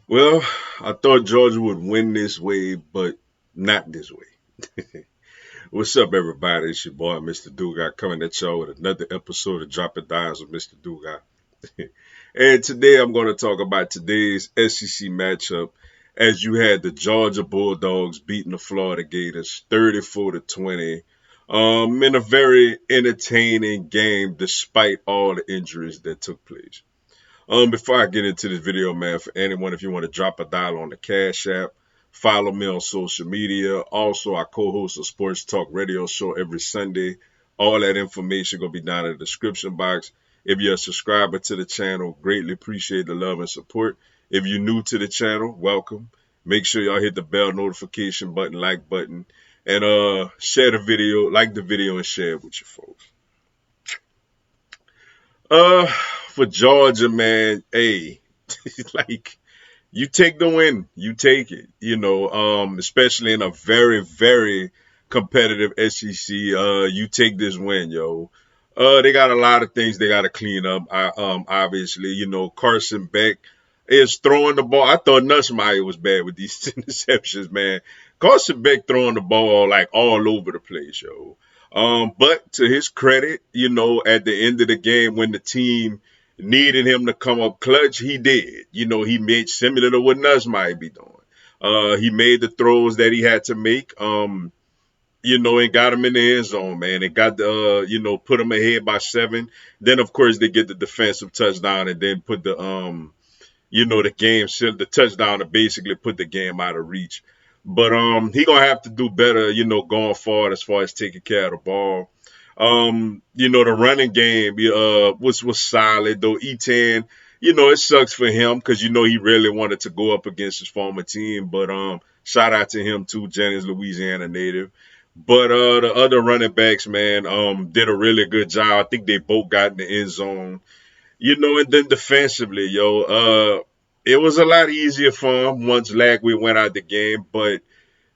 Well, I thought Georgia would win this way, but not this way. What's up, everybody? It's your boy, Mr. Dugas, coming at y'all with another episode of Dropping Dimes with Mr. Dugas. And today I'm going to talk about today's SEC matchup as you had the Georgia Bulldogs beating the Florida Gators 34 to 20. In a very entertaining game despite all the injuries that took place. Before I get into this video, man, for anyone, if you want to drop a dial on the Cash App, follow me on social media. Also, I co-host a sports talk radio show every Sunday. All that information gonna be down in the description box. If you're a subscriber to the channel, greatly appreciate the love and support. If you're new to the channel, welcome. Make sure y'all hit the bell notification button, like button, and share the video, like the video, and share it with your folks. Uh, for Georgia, man, hey, like you take the win, you take it. Especially in a very, very competitive SEC. You take this win, yo. They got a lot of things they got to clean up. Obviously, Carson Beck is throwing the ball. I thought Nussmeier was bad with these interceptions, man. Carson Beck throwing the ball like all over the place, yo. But to his credit, at the end of the game when the team needed him to come up clutch, he did. He made similar to what Nussmeier be doing. He made the throws that he had to make. And got him in the end zone, man. It got the, put him ahead by 7. Then of course they get the defensive touchdown and then put the touchdown to basically put the game out of reach. But he gonna have to do better, going forward as far as taking care of the ball. The running game was solid though. E10, it sucks for him because he really wanted to go up against his former team. But shout out to him too, Jennings, Louisiana native. But the other running backs, man, did a really good job. I think they both got in the end zone. And then defensively, it was a lot easier for him once Lagway went out the game, but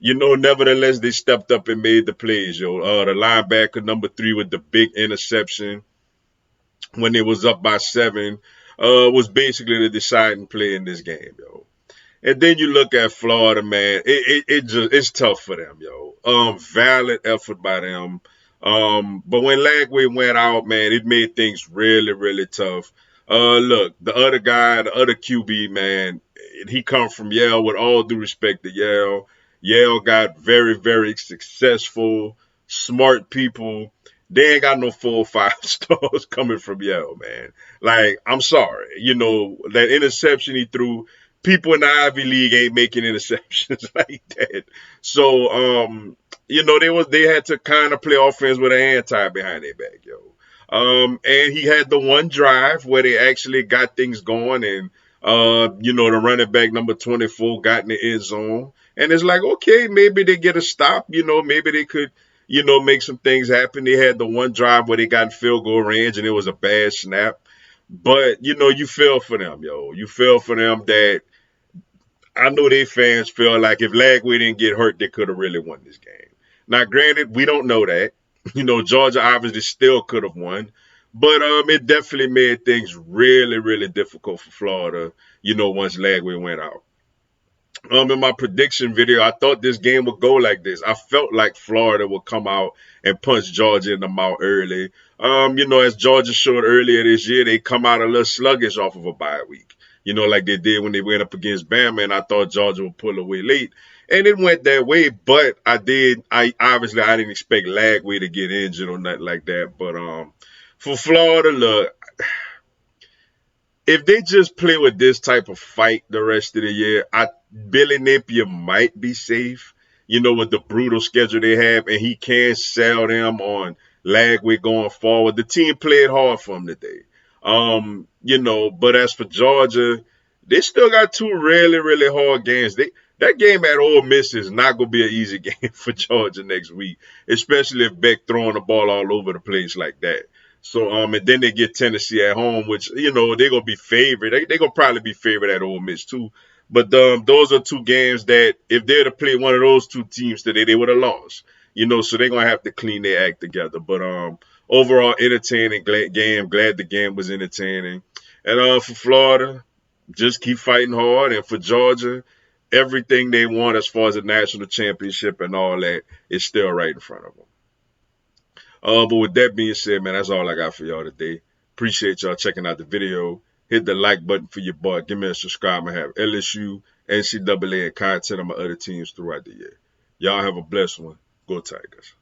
nevertheless, they stepped up and made the plays, yo. The linebacker number 3 with the big interception when it was up by 7 was basically the deciding play in this game, yo. And then you look at Florida, man. It's tough for them, yo. Valid effort by them. But when Lagway went out, man, it made things really, really tough. Look, the other guy, the other QB, man, he come from Yale. With all due respect to Yale, Yale got very, very successful, smart people. They ain't got no 4 or 5 stars coming from Yale, man. Like, I'm sorry, that interception he threw. People in the Ivy League ain't making interceptions like that. So, they had to kind of play offense with an anti behind their back, yo. And he had the one drive where they actually got things going, and the running back number 24 got in the end zone, and it's like, okay, maybe they get a stop, maybe they could, make some things happen. They had the one drive where they got in field goal range, and it was a bad snap. But you feel for them, yo. You feel for them that I know they fans feel like if Lagway didn't get hurt, they could have really won this game. Now, granted, we don't know that. Georgia obviously still could have won, but it definitely made things really, really difficult for Florida. Once Lagway went out. In my prediction video, I thought this game would go like this. I felt like Florida would come out and punch Georgia in the mouth early. As Georgia showed earlier this year, they come out a little sluggish off of a bye week. Like they did when they went up against Bama, and I thought Georgia would pull away late. And it went that way, but I didn't expect Lagway to get injured or nothing like that. But for Florida, look, if they just play with this type of fight the rest of the year, Billy Napier might be safe, with the brutal schedule they have, and he can sell them on Lagway going forward. The team played hard for him today. But as for Georgia, they still got 2 really, really hard games. That game at Ole Miss is not going to be an easy game for Georgia next week, especially if Beck throwing the ball all over the place like that. So, and then they get Tennessee at home, which, they're going to be favored. They're going to probably be favored at Ole Miss too. But those are 2 games that if they're to play one of those 2 teams today, they would have lost. So they're going to have to clean their act together. But overall, entertaining game. Glad the game was entertaining. And for Florida, just keep fighting hard. And for Georgia, everything they want as far as a national championship and all that is still right in front of them. But with that being said, man, that's all I got for y'all today. Appreciate y'all checking out the video. Hit the like button for your boy. Give me a subscribe. I have LSU, NCAA, and content on my other teams throughout the year. Y'all have a blessed one. Go Tigers.